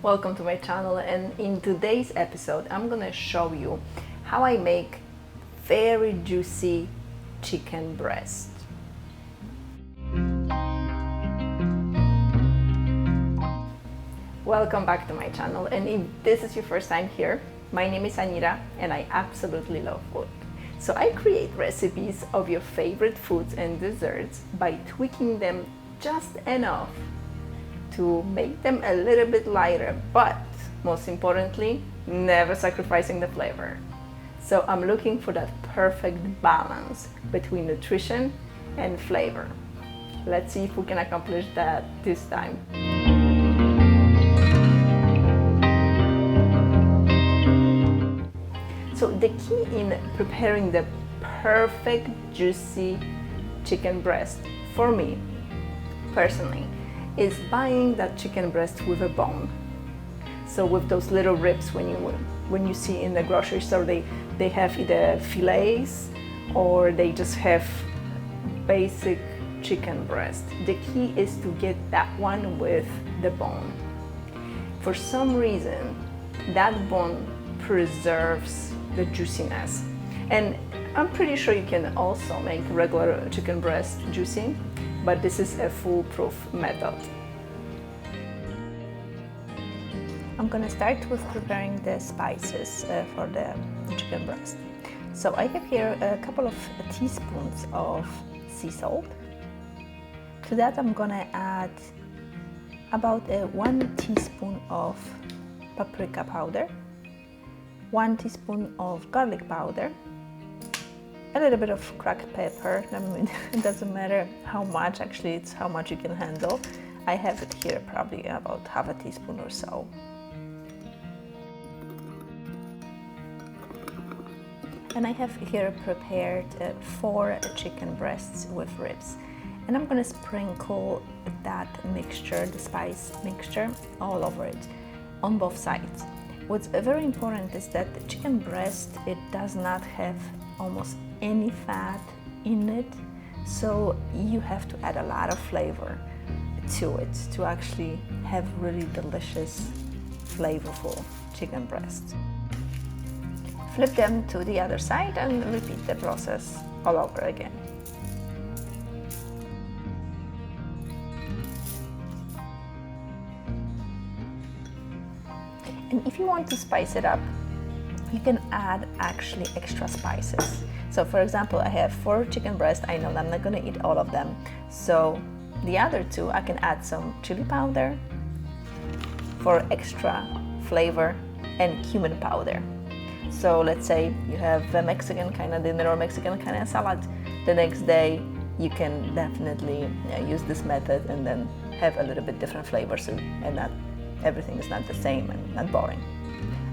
Welcome to my channel, and in today's episode I'm gonna show you how I make very juicy chicken breast. Welcome back to my channel, and if this is your first time here, my name is Anira and I absolutely love food. So I create recipes of your favorite foods and desserts by tweaking them just enough to make them a little bit lighter, but most importantly, never sacrificing the flavor. So I'm looking for that perfect balance between nutrition and flavor. Let's see if we can accomplish that this time. So the key in preparing the perfect juicy chicken breast for me personally is buying that chicken breast with a bone. So with those little ribs when you see in the grocery store, they have either fillets or they just have basic chicken breast. The key is to get that one with the bone. For some reason, that bone preserves the juiciness. And I'm pretty sure you can also make regular chicken breast juicy, but this is a foolproof method. I'm gonna start with preparing the spices for the chicken breast. So I have here a couple of teaspoons of sea salt. To that I'm gonna add about 1 teaspoon of paprika powder, 1 teaspoon of garlic powder, a little bit of cracked pepper. I mean, it doesn't matter how much, actually it's how much you can handle. I have it here probably about half a teaspoon or so. And I have here prepared 4 chicken breasts with ribs. And I'm gonna sprinkle that mixture, the spice mixture, all over it, on both sides. What's very important is that the chicken breast, it does not have almost any fat in it, so you have to add a lot of flavor to it to actually have really delicious, flavorful chicken breasts. Flip them to the other side and repeat the process all over again. And if you want to spice it up, you can add actually extra spices. So for example, I have 4 chicken breasts. I know I'm not gonna eat all of them. So the other 2, I can add some chili powder for extra flavor and cumin powder. So let's say you have a Mexican kind of dinner or Mexican kind of salad. The next day, you can definitely use this method and then have a little bit different flavors and not everything is not the same and not boring.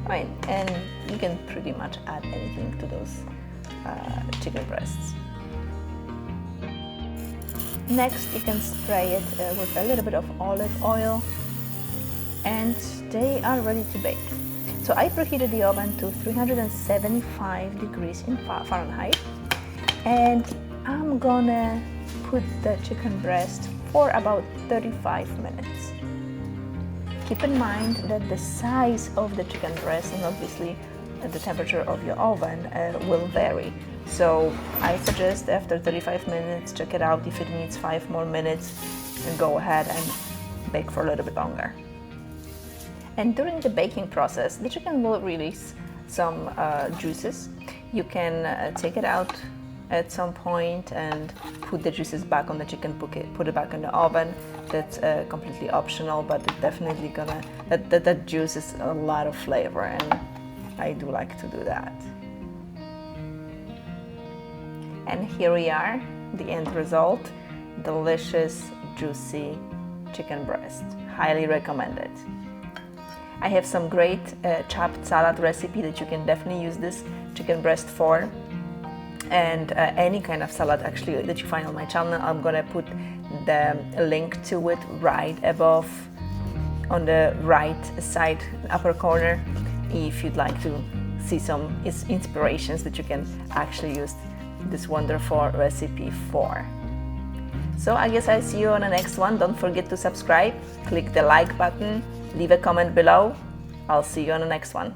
Right, and you can pretty much add anything to those chicken breasts. Next, you can spray it with a little bit of olive oil, and they are ready to bake. So I preheated the oven to 375 degrees in Fahrenheit, and I'm gonna put the chicken breast for about 35 minutes. Keep in mind that the size of the chicken breast and obviously the temperature of your oven will vary. So I suggest after 35 minutes, check it out. If it needs 5 more minutes, and go ahead and bake for a little bit longer. And during the baking process, the chicken will release some juices. You can take it out at some point and put the juices back on the chicken, put it back in the oven. That's completely optional, but it's definitely gonna, that juice is a lot of flavor, and I do like to do that. And here we are, the end result, delicious, juicy chicken breast. Highly recommended. I have some great chopped salad recipe that you can definitely use this chicken breast for. And any kind of salad actually that you find on my channel, I'm gonna put the link to it right above on the right side upper corner if you'd like to see some inspirations that you can actually use this wonderful recipe for. So I guess I'll see you on the next one. Don't forget to subscribe, click the like button, leave a comment below. I'll see you on the next one.